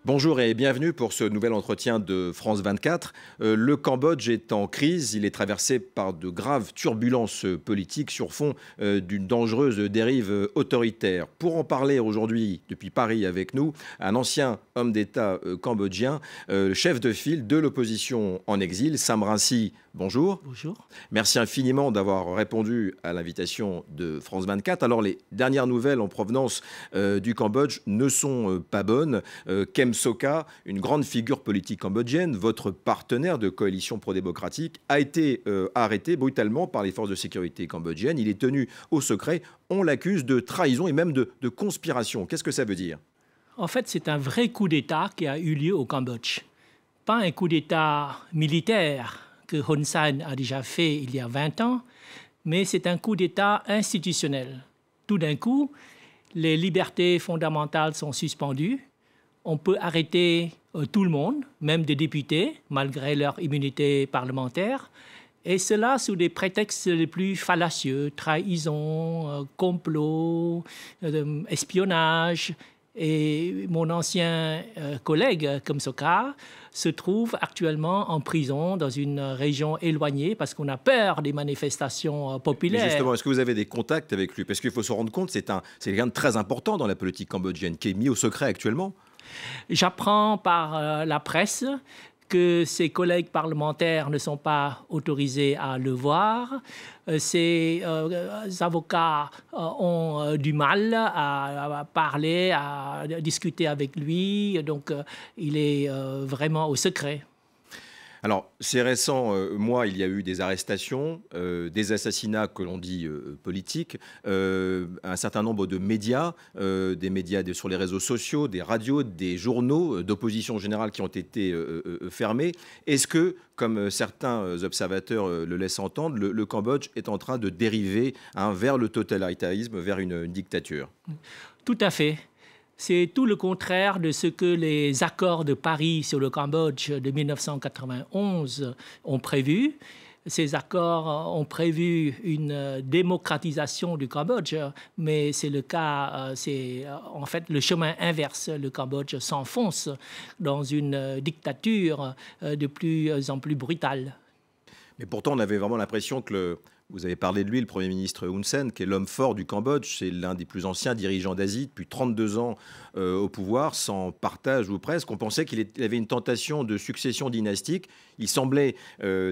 Bonjour et bienvenue pour ce nouvel entretien de France 24. Le Cambodge est en crise, il est traversé par de graves turbulences politiques sur fond d'une dangereuse dérive autoritaire. Pour en parler aujourd'hui depuis Paris avec nous, un ancien homme d'État cambodgien, chef de file de l'opposition en exil, Sam Rainsy. Bonjour. Bonjour. Merci infiniment d'avoir répondu à l'invitation de France 24. Alors, les dernières nouvelles en provenance du Cambodge ne sont pas bonnes. Kem Sokha, une grande figure politique cambodgienne, votre partenaire de coalition pro-démocratique, a été arrêté brutalement par les forces de sécurité cambodgiennes. Il est tenu au secret. On l'accuse de trahison et même de conspiration. Qu'est-ce que ça veut dire? En fait, c'est un vrai coup d'État qui a eu lieu au Cambodge. Pas un coup d'État militaire que Hun Sen a déjà fait il y a 20 ans, mais c'est un coup d'État institutionnel. Tout d'un coup, les libertés fondamentales sont suspendues. On peut arrêter tout le monde, même des députés, malgré leur immunité parlementaire, et cela sous des prétextes les plus fallacieux, trahison, complot, espionnage. Et mon ancien collègue, Kem Sokha, se trouve actuellement en prison dans une région éloignée parce qu'on a peur des manifestations populaires. Mais justement, est-ce que vous avez des contacts avec lui? Parce qu'il faut se rendre compte, c'est quelqu'un de très important dans la politique cambodgienne qui est mis au secret actuellement. J'apprends par la presse que ses collègues parlementaires ne sont pas autorisés à le voir. Ses avocats ont du mal à parler, à discuter avec lui. Donc, il est vraiment au secret. Alors, ces récents mois, il y a eu des arrestations, des assassinats que l'on dit politiques, un certain nombre de médias, des médias sur les réseaux sociaux, des radios, des journaux d'opposition générale qui ont été fermés. Est-ce que, comme certains observateurs le laissent entendre, le Cambodge est en train de dériver vers le totalitarisme, vers une dictature? Tout à fait. C'est tout le contraire de ce que les accords de Paris sur le Cambodge de 1991 ont prévu. Ces accords ont prévu une démocratisation du Cambodge, mais c'est le cas, c'est en fait le chemin inverse. Le Cambodge s'enfonce dans une dictature de plus en plus brutale. Mais pourtant, on avait vraiment l'impression que vous avez parlé de lui, le Premier ministre Hun Sen, qui est l'homme fort du Cambodge. C'est l'un des plus anciens dirigeants d'Asie, depuis 32 ans au pouvoir, sans partage ou presque. On pensait qu'il avait une tentation de succession dynastique. Il semblait,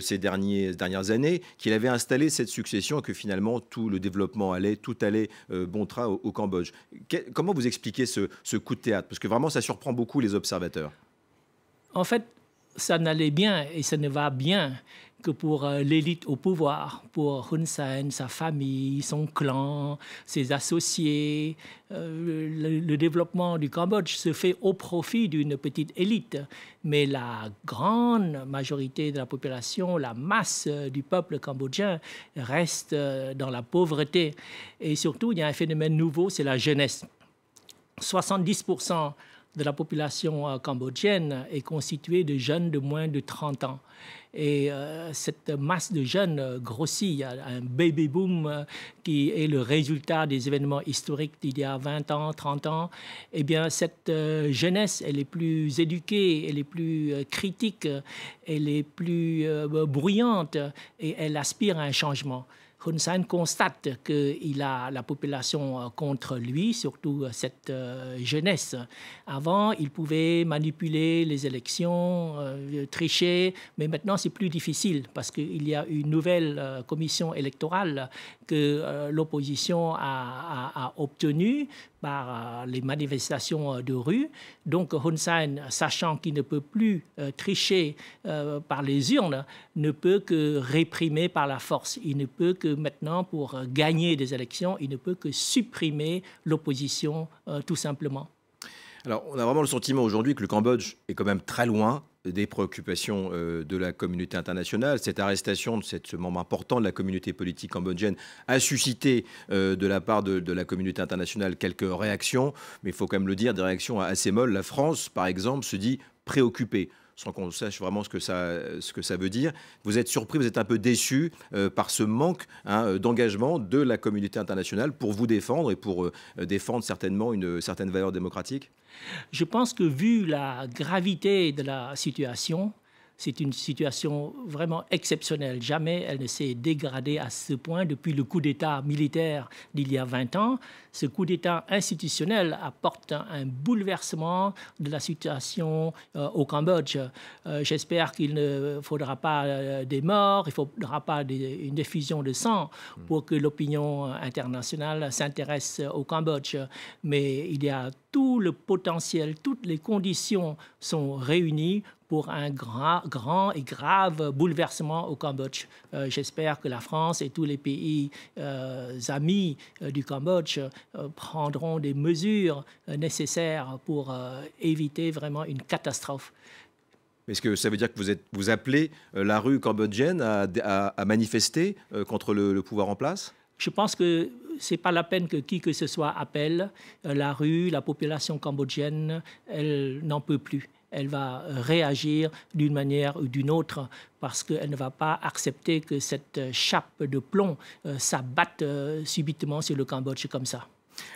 ces dernières années, qu'il avait installé cette succession et que finalement, tout le développement allait, tout allait bon train au Cambodge. Comment vous expliquez ce coup de théâtre? Parce que vraiment, ça surprend beaucoup les observateurs. En fait, ça n'allait bien et ça ne va bien que pour l'élite au pouvoir, pour Hun Sen, sa famille, son clan, ses associés. Le développement du Cambodge se fait au profit d'une petite élite. Mais la grande majorité de la population, la masse du peuple cambodgien reste dans la pauvreté. Et surtout, il y a un phénomène nouveau, c'est la jeunesse. 70% de la population cambodgienne est constituée de jeunes de moins de 30 ans. Et cette masse de jeunes grossit. Il y a un baby boom qui est le résultat des événements historiques d'il y a 20 ans, 30 ans. Eh bien, cette jeunesse, elle est plus éduquée, elle est plus critique, elle est plus bruyante et elle aspire à un changement. Hun Sen constate qu'il a la population contre lui, surtout cette jeunesse. Avant, il pouvait manipuler les élections, tricher, mais maintenant c'est plus difficile parce qu'il y a une nouvelle commission électorale que l'opposition a obtenue par les manifestations de rue. Donc Hun Sen, sachant qu'il ne peut plus tricher par les urnes, ne peut que réprimer par la force. Il ne peut que maintenant, pour gagner des élections, il ne peut que supprimer l'opposition tout simplement. Alors, on a vraiment le sentiment aujourd'hui que le Cambodge est quand même très loin des préoccupations de la communauté internationale. Cette arrestation de ce membre important de la communauté politique cambodgienne a suscité de la part de la communauté internationale quelques réactions, mais il faut quand même le dire, des réactions assez molles. La France, par exemple, se dit préoccupée. sans qu'on sache vraiment ce que ça veut dire. Vous êtes surpris, vous êtes un peu déçu par ce manque d'engagement de la communauté internationale pour vous défendre et pour défendre certainement une certaine valeur démocratique? Je pense que vu la gravité de la situation, c'est une situation vraiment exceptionnelle. Jamais elle ne s'est dégradée à ce point depuis le coup d'État militaire d'il y a 20 ans. Ce coup d'État institutionnel apporte un bouleversement de la situation au Cambodge. J'espère qu'il ne faudra pas des morts, il ne faudra pas une effusion de sang pour que l'opinion internationale s'intéresse au Cambodge. Mais il y a tout le potentiel, toutes les conditions sont réunies pour un grand et grave bouleversement au Cambodge. J'espère que la France et tous les pays amis du Cambodge prendront des mesures nécessaires pour éviter vraiment une catastrophe. Est-ce que ça veut dire que vous appelez la rue cambodgienne à manifester contre le pouvoir en place? Je pense que ce n'est pas la peine que qui que ce soit appelle. La rue, la population cambodgienne, elle n'en peut plus. Elle va réagir d'une manière ou d'une autre parce qu'elle ne va pas accepter que cette chape de plomb s'abatte subitement sur le Cambodge comme ça.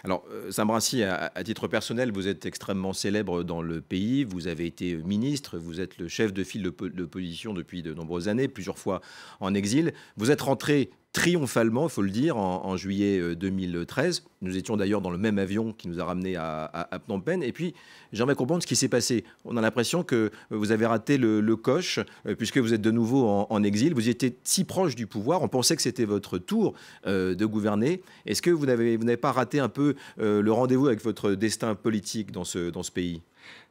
Alors, Sam Rainsy, à titre personnel, vous êtes extrêmement célèbre dans le pays. Vous avez été ministre, vous êtes le chef de file de l'opposition depuis de nombreuses années, plusieurs fois en exil. Vous êtes rentré triomphalement, il faut le dire, en juillet 2013. Nous étions d'ailleurs dans le même avion qui nous a ramenés à Phnom Penh. Et puis, j'aimerais comprendre ce qui s'est passé. On a l'impression que vous avez raté le coche, puisque vous êtes de nouveau en exil. Vous étiez si proche du pouvoir, on pensait que c'était votre tour de gouverner. Est-ce que vous n'avez pas raté un peu le rendez-vous avec votre destin politique dans ce pays?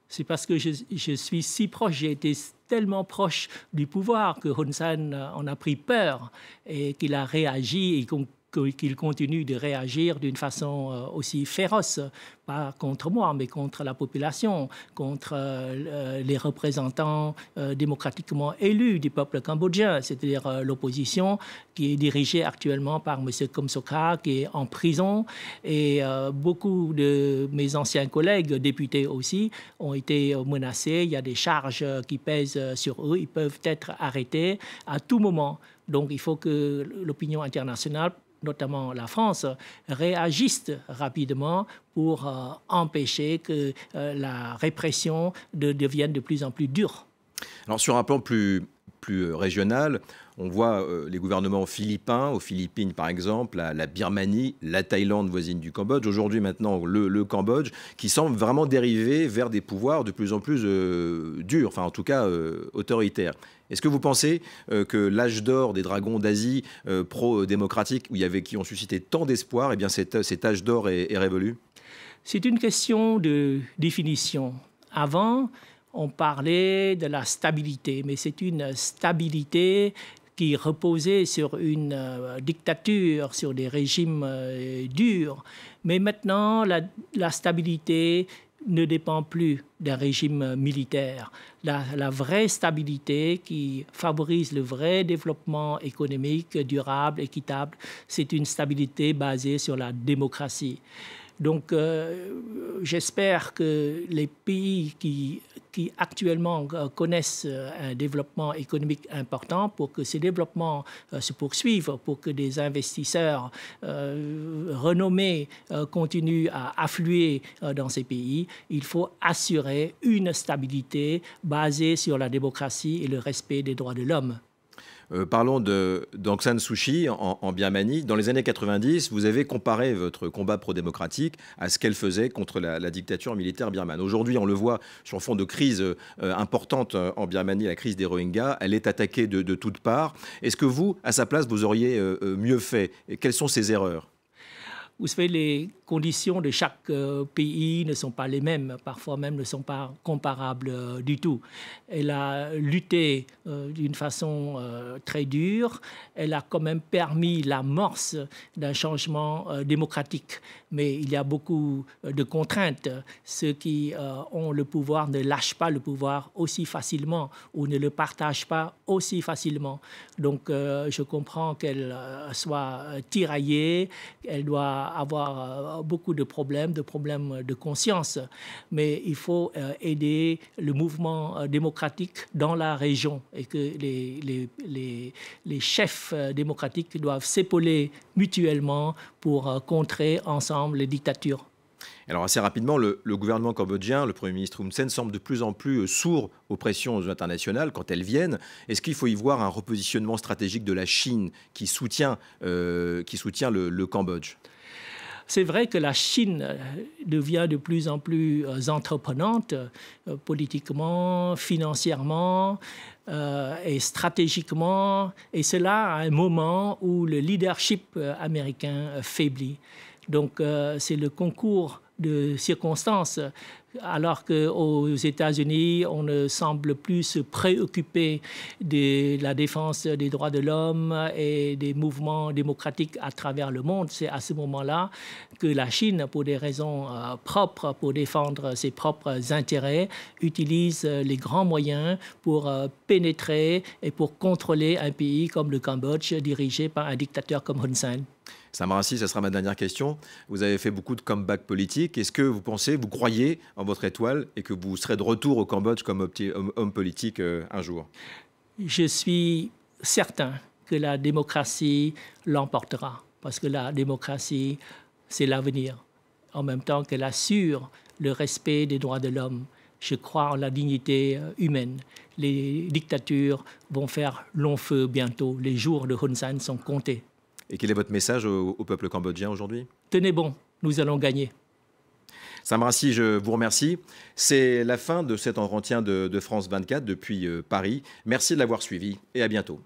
C'est parce que je suis si proche, j'ai été tellement proche du pouvoir que Hun Sen en a pris peur et qu'il a réagi et qu'il continue de réagir d'une façon aussi féroce, pas contre moi, mais contre la population, contre les représentants démocratiquement élus du peuple cambodgien, c'est-à-dire l'opposition qui est dirigée actuellement par M. Kum Sokha, qui est en prison, et beaucoup de mes anciens collègues, députés aussi, ont été menacés. Il y a des charges qui pèsent sur eux, ils peuvent être arrêtés à tout moment. Donc il faut que l'opinion internationale, notamment la France, réagissent rapidement pour empêcher que la répression devienne de plus en plus dure. Alors sur un plan plus régional, on voit les gouvernements philippins, aux Philippines par exemple, la Birmanie, la Thaïlande voisine du Cambodge, aujourd'hui maintenant le Cambodge, qui semble vraiment dériver vers des pouvoirs de plus en plus durs, enfin en tout cas autoritaires. Est-ce que vous pensez que l'âge d'or des dragons d'Asie pro-démocratiques, qui ont suscité tant d'espoir, eh bien cet âge d'or est révolu? C'est une question de définition. Avant, on parlait de la stabilité, mais c'est une stabilité qui reposait sur une dictature, sur des régimes durs. Mais maintenant, la stabilité ne dépend plus d'un régime militaire. La vraie stabilité qui favorise le vrai développement économique, durable, équitable, c'est une stabilité basée sur la démocratie. Donc, j'espère que les pays qui actuellement connaissent un développement économique important, pour que ces développements se poursuivent, pour que des investisseurs renommés continuent à affluer dans ces pays, il faut assurer une stabilité basée sur la démocratie et le respect des droits de l'homme. Parlons d'Aung San Suu Kyi en Birmanie. Dans les années 90, vous avez comparé votre combat pro-démocratique à ce qu'elle faisait contre la dictature militaire birmane. Aujourd'hui, on le voit sur fond de crise importante en Birmanie, la crise des Rohingyas. Elle est attaquée de toutes parts. Est-ce que vous, à sa place, vous auriez mieux fait? Et quelles sont ces erreurs? Vous savez, les conditions de chaque pays ne sont pas les mêmes, parfois même ne sont pas comparables du tout. Elle a lutté d'une façon très dure, elle a quand même permis l'amorce d'un changement démocratique. mais il y a beaucoup de contraintes. Ceux qui ont le pouvoir ne lâchent pas le pouvoir aussi facilement ou ne le partagent pas aussi facilement. Donc je comprends qu'elle soit tiraillée, elle doit avoir beaucoup de problèmes de conscience, mais il faut aider le mouvement démocratique dans la région et que les chefs démocratiques doivent s'épauler mutuellement pour contrer ensemble les dictatures. Alors assez rapidement, le gouvernement cambodgien, le Premier ministre Hun Sen, semble de plus en plus sourd aux pressions internationales quand elles viennent. Est-ce qu'il faut y voir un repositionnement stratégique de la Chine qui soutient le Cambodge ? C'est vrai que la Chine devient de plus en plus entreprenante politiquement, financièrement et stratégiquement, et cela à un moment où le leadership américain faiblit. Donc c'est le concours de circonstances, alors qu'aux États-Unis, on ne semble plus se préoccuper de la défense des droits de l'homme et des mouvements démocratiques à travers le monde. C'est à ce moment-là que la Chine, pour des raisons propres, pour défendre ses propres intérêts, utilise les grands moyens pour pénétrer et pour contrôler un pays comme le Cambodge, dirigé par un dictateur comme Hun Sen. Sam Rainsy, ça sera ma dernière question. Vous avez fait beaucoup de comeback politiques. Est-ce que vous croyez en votre étoile et que vous serez de retour au Cambodge comme homme politique un jour? Je suis certain que la démocratie l'emportera, parce que la démocratie, c'est l'avenir. En même temps qu'elle assure le respect des droits de l'homme, je crois en la dignité humaine. Les dictatures vont faire long feu bientôt. Les jours de Hun Sen sont comptés. Et quel est votre message au peuple cambodgien aujourd'hui? Tenez bon, nous allons gagner. Sam Rainsy, je vous remercie. C'est la fin de cet entretien de France 24 depuis Paris. Merci de l'avoir suivi et à bientôt.